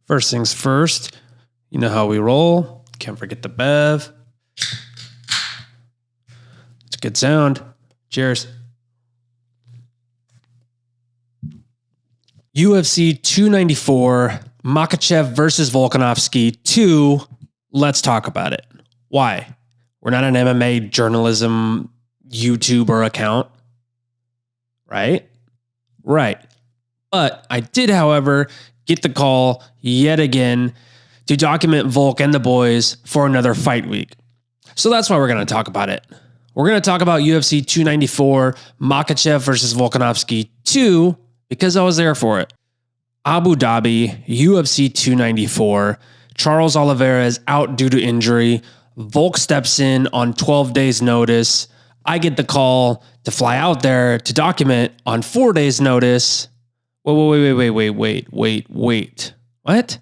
First things first, you know how we roll. Can't forget the bev. It's a good sound. Cheers. UFC 294, Makhachev versus Volkanovski 2. Let's talk about it. Why? We're not an MMA journalism YouTuber account, right? Right. But I did, however, get the call yet again to document Volk and the boys for another fight week. So that's why we're going to talk about it. We're going to talk about UFC 294, Makhachev versus Volkanovski 2, because I was there for it. Abu Dhabi, UFC 294. Charles Oliveira is out due to injury. Volk steps in on 12 days notice. I get the call to fly out there to document on 4 days notice. Wait. What?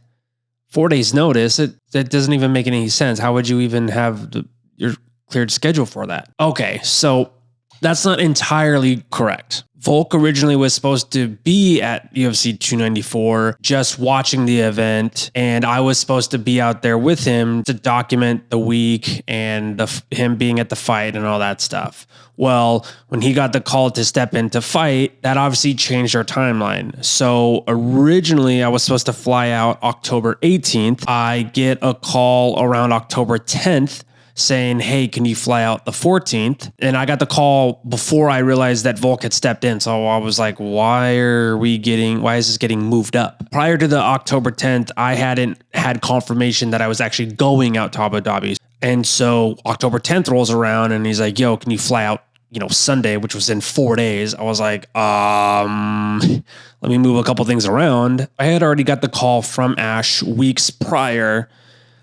4 days notice? That doesn't even make any sense. How would you even have your cleared schedule for that? Okay, so that's not entirely correct. Volk originally was supposed to be at UFC 294 just watching the event, and I was supposed to be out there with him to document the week and him being at the fight and all that stuff. Well, when he got the call to step in to fight, that obviously changed our timeline. So originally I was supposed to fly out October 18th. I get a call around October 10th saying, hey, can you fly out the 14th? And I got the call before I realized that Volk had stepped in. So I was like, why is this getting moved up? Prior to the October 10th, I hadn't had confirmation that I was actually going out to Abu Dhabi. And so October 10th rolls around and he's like, yo, can you fly out, Sunday, which was in 4 days? I was like, let me move a couple things around. I had already got the call from Ash weeks prior.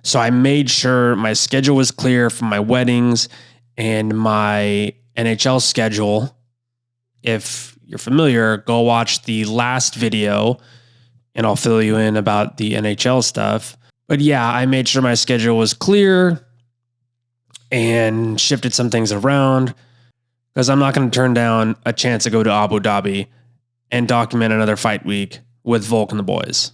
So I made sure my schedule was clear for my weddings and my NHL schedule. If you're familiar, go watch the last video and I'll fill you in about the NHL stuff. But yeah, I made sure my schedule was clear and shifted some things around because I'm not going to turn down a chance to go to Abu Dhabi and document another fight week with Volk and the boys.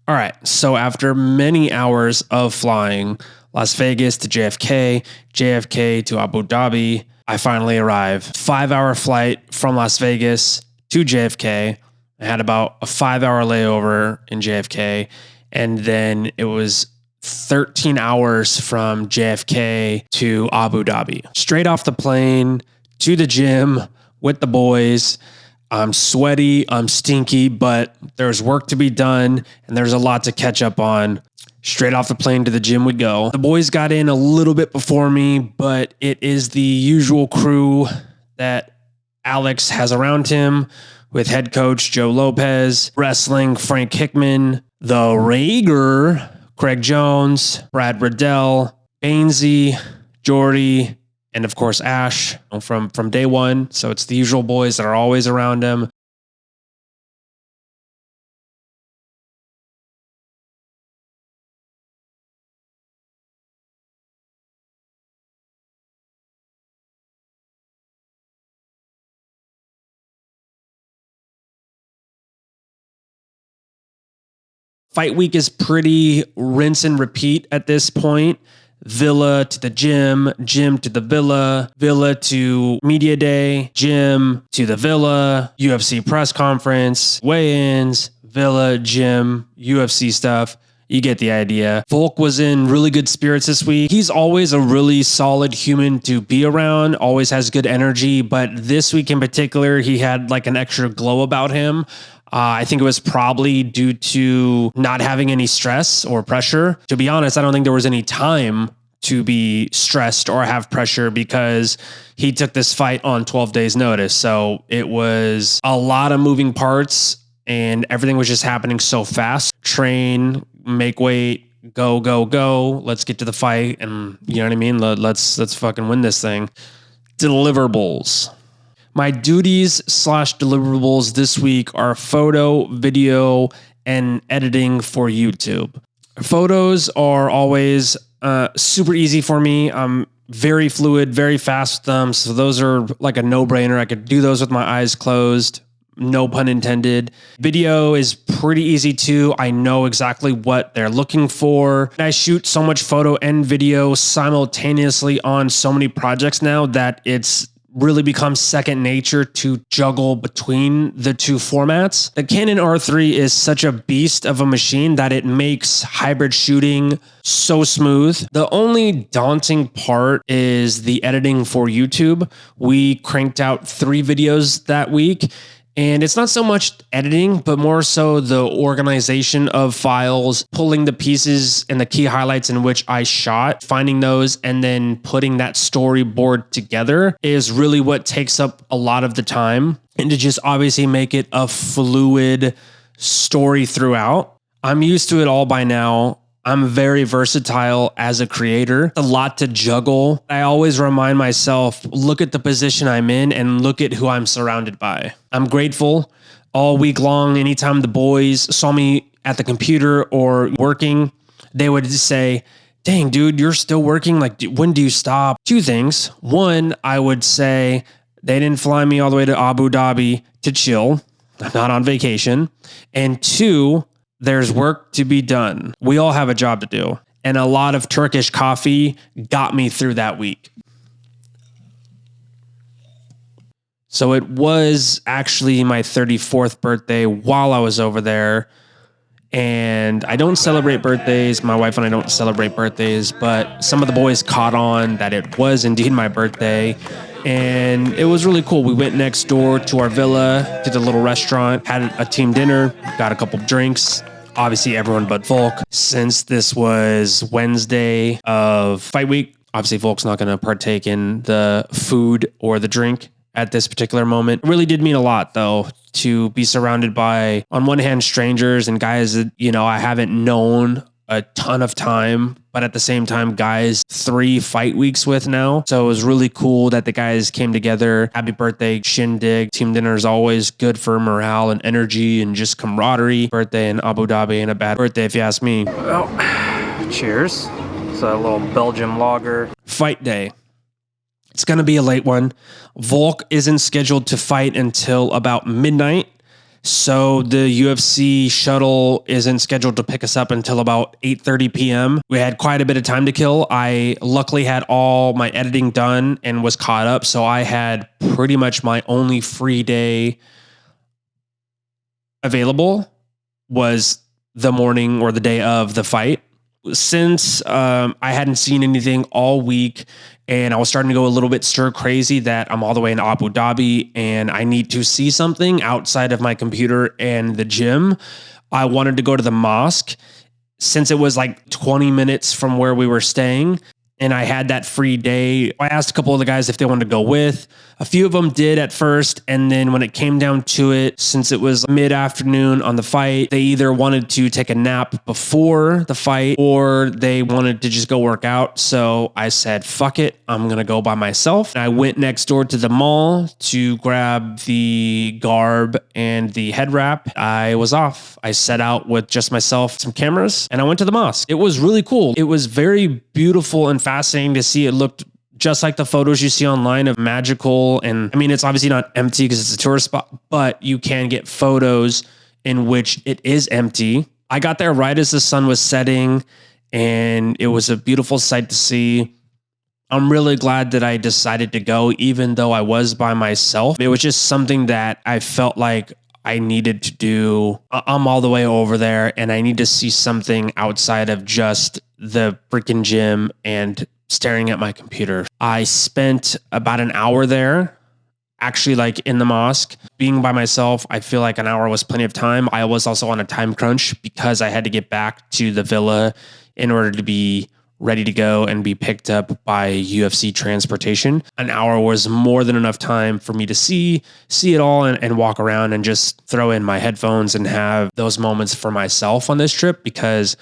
All right, so after many hours of flying, Las Vegas to JFK, JFK to Abu Dhabi, I finally arrived. 5-hour flight from Las Vegas to JFK. I had about a 5-hour layover in JFK, and then it was 13 hours from JFK to Abu Dhabi. Straight off the plane to the gym with the boys. I'm sweaty, I'm stinky, but there's work to be done and there's a lot to catch up on. Straight off the plane to the gym we go. The boys got in a little bit before me, but it is the usual crew that Alex has around him with head coach Joe Lopez, wrestling Frank Hickman, the Rager, Craig Jones, Brad Riddell, Bainesy, Jordy, and of course, Ash from day one. So it's the usual boys that are always around him. Fight week is pretty rinse and repeat at this point. Villa to the gym, gym to the villa, villa to media day, gym to the villa, UFC press conference, weigh-ins, villa, gym, UFC stuff. You get the idea. Volk was in really good spirits this week. He's always a really solid human to be around, always has good energy, but this week in particular, he had like an extra glow about him. I think it was probably due to not having any stress or pressure. To be honest, I don't think there was any time to be stressed or have pressure because he took this fight on 12 days notice. So it was a lot of moving parts and everything was just happening so fast. Train, make weight, go. Let's get to the fight. And you know what I mean? Let's fucking win this thing. Deliverables. My duties / deliverables this week are photo, video, and editing for YouTube. Photos are always super easy for me. I'm very fluid, very fast with them. So those are like a no-brainer. I could do those with my eyes closed. No pun intended. Video is pretty easy too. I know exactly what they're looking for. I shoot so much photo and video simultaneously on so many projects now that it's really becomes second nature to juggle between the two formats. The Canon R3 is such a beast of a machine that it makes hybrid shooting so smooth. The only daunting part is the editing for YouTube. We cranked out 3 videos that week. And it's not so much editing, but more so the organization of files, pulling the pieces and the key highlights in which I shot, finding those, and then putting that storyboard together is really what takes up a lot of the time. And to just obviously make it a fluid story throughout. I'm used to it all by now. I'm very versatile as a creator, a lot to juggle. I always remind myself, look at the position I'm in and look at who I'm surrounded by. I'm grateful all week long. Anytime the boys saw me at the computer or working, they would say, dang, dude, you're still working? Like, when do you stop? 2 things. 1, I would say they didn't fly me all the way to Abu Dhabi to chill. I'm not on vacation. And 2, there's work to be done. We all have a job to do. And a lot of Turkish coffee got me through that week. So it was actually my 34th birthday while I was over there. And I don't celebrate birthdays. My wife and I don't celebrate birthdays, but some of the boys caught on that it was indeed my birthday. And it was really cool. We went next door to our villa, did a little restaurant, had a team dinner, got a couple drinks. Obviously, everyone but Volk. Since this was Wednesday of fight week, obviously Volk's not going to partake in the food or the drink at this particular moment. It really did mean a lot, though, to be surrounded by, on one hand, strangers and guys that, I haven't known a ton of time, but at the same time, guys 3 fight weeks with now. So it was really cool that the guys came together. Happy birthday, shindig. Team dinner is always good for morale and energy and just camaraderie. Birthday in Abu Dhabi ain't a bad birthday if you ask me. Well, cheers. It's a little Belgian lager. Fight day. It's going to be a late one. Volk isn't scheduled to fight until about midnight. So the UFC shuttle isn't scheduled to pick us up until about 8:30 p.m. We had quite a bit of time to kill. I luckily had all my editing done and was caught up. So I had pretty much my only free day available was the morning or the day of the fight. Since I hadn't seen anything all week and I was starting to go a little bit stir crazy that I'm all the way in Abu Dhabi and I need to see something outside of my computer and the gym, I wanted to go to the mosque since it was like 20 minutes from where we were staying. And I had that free day. I asked a couple of the guys if they wanted to go with. A few of them did at first. And then when it came down to it, since it was mid-afternoon on the fight, they either wanted to take a nap before the fight or they wanted to just go work out. So I said, fuck it. I'm going to go by myself. And I went next door to the mall to grab the garb and the head wrap. I was off. I set out with just myself, some cameras, and I went to the mosque. It was really cool. It was very beautiful and fascinating to see. It looked just like the photos you see online of magical. And I mean, it's obviously not empty because it's a tourist spot, but you can get photos in which it is empty. I got there right as the sun was setting and it was a beautiful sight to see. I'm really glad that I decided to go, even though I was by myself. It was just something that I felt like I needed to do. I'm all the way over there and I need to see something outside of just the freaking gym and staring at my computer. I spent about an hour there, actually like in the mosque. Being by myself, I feel like an hour was plenty of time. I was also on a time crunch because I had to get back to the villa in order to be ready to go and be picked up by UFC transportation. An hour was more than enough time for me to see it all and walk around and just throw in my headphones and have those moments for myself on this trip, because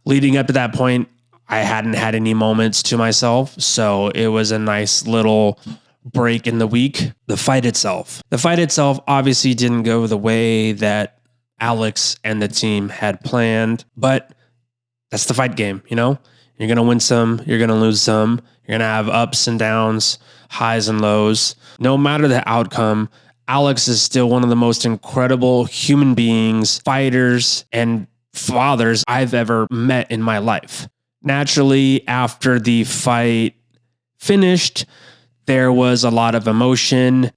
leading up to that point, I hadn't had any moments to myself. So it was a nice little break in the week. The fight itself obviously didn't go the way that Alex and the team had planned, but that's the fight game, you know? You're going to win some, you're going to lose some, you're going to have ups and downs, highs and lows. No matter the outcome, Alex is still one of the most incredible human beings, fighters, and fathers I've ever met in my life. Naturally, after the fight finished, there was a lot of emotion.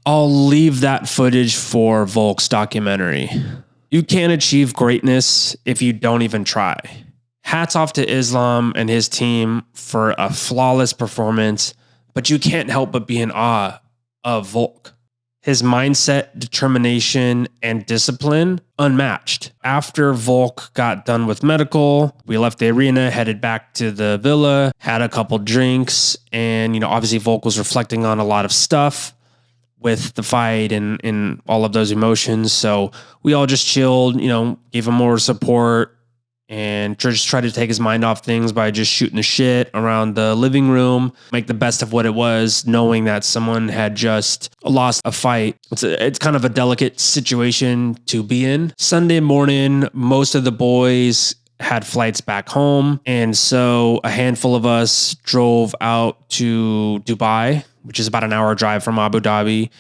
I'll leave that footage for Volk's documentary. You can't achieve greatness if you don't even try. Hats off to Islam and his team for a flawless performance, but you can't help but be in awe of Volk. His mindset, determination, and discipline, unmatched. After Volk got done with medical, we left the arena, headed back to the villa, had a couple drinks, and obviously Volk was reflecting on a lot of stuff with the fight and all of those emotions. So we all just chilled, gave him more support, and just tried to take his mind off things by just shooting the shit around the living room, make the best of what it was, knowing that someone had just lost a fight. It's kind of a delicate situation to be in. Sunday morning, most of the boys had flights back home, and so a handful of us drove out to Dubai, which is about an hour drive from Abu Dhabi,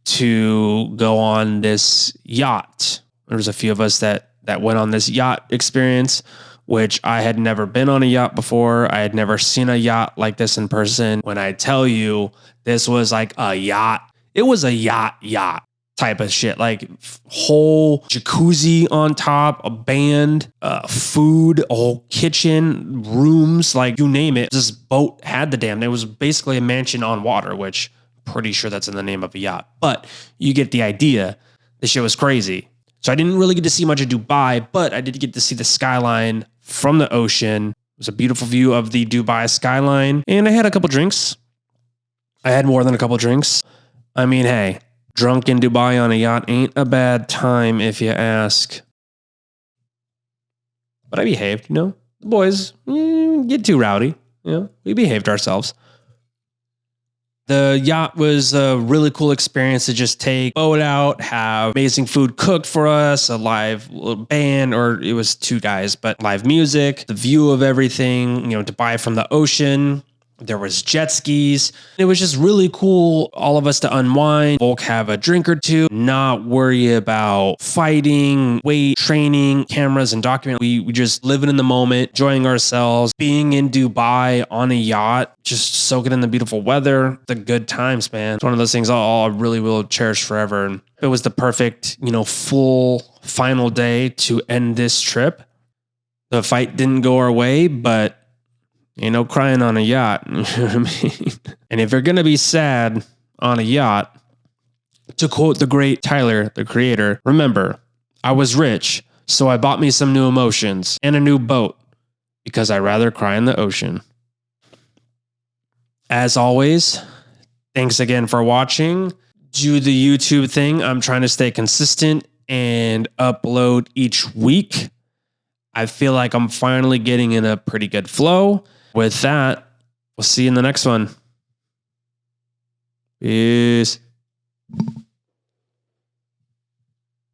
to go on this yacht. There was a few of us that went on this yacht experience, which I had never been on a yacht before. I had never seen a yacht like this in person. When I tell you this was like a yacht, it was a yacht type of shit, like whole jacuzzi on top, a band, food, a whole kitchen, rooms, like you name it. This boat had the damn thing. It was basically a mansion on water, which I'm pretty sure that's in the name of a yacht, but you get the idea. This shit was crazy. So I didn't really get to see much of Dubai, but I did get to see the skyline from the ocean. It was a beautiful view of the Dubai skyline. And I had a couple drinks. I had more than a couple drinks. I mean, hey, drunk in Dubai on a yacht ain't a bad time if you ask. But I behaved, The boys get too rowdy. We behaved ourselves. The yacht was a really cool experience to just take boat out, have amazing food cooked for us, a live band, or it was two guys, but live music, the view of everything, Dubai from the ocean. There was jet skis. It was just really cool, all of us to unwind, Volk have a drink or two, not worry about fighting, weight, training, cameras, and document. We just living in the moment, enjoying ourselves, being in Dubai on a yacht, just soaking in the beautiful weather, the good times, man. It's one of those things I really will cherish forever. And it was the perfect, full final day to end this trip. The fight didn't go our way, but ain't no crying on a yacht. You know what I mean? And if you're going to be sad on a yacht, to quote the great Tyler, the creator, remember, I was rich, so I bought me some new emotions and a new boat because I'd rather cry in the ocean. As always, thanks again for watching. Do the YouTube thing. I'm trying to stay consistent and upload each week. I feel like I'm finally getting in a pretty good flow. With that, we'll see you in the next one. Peace.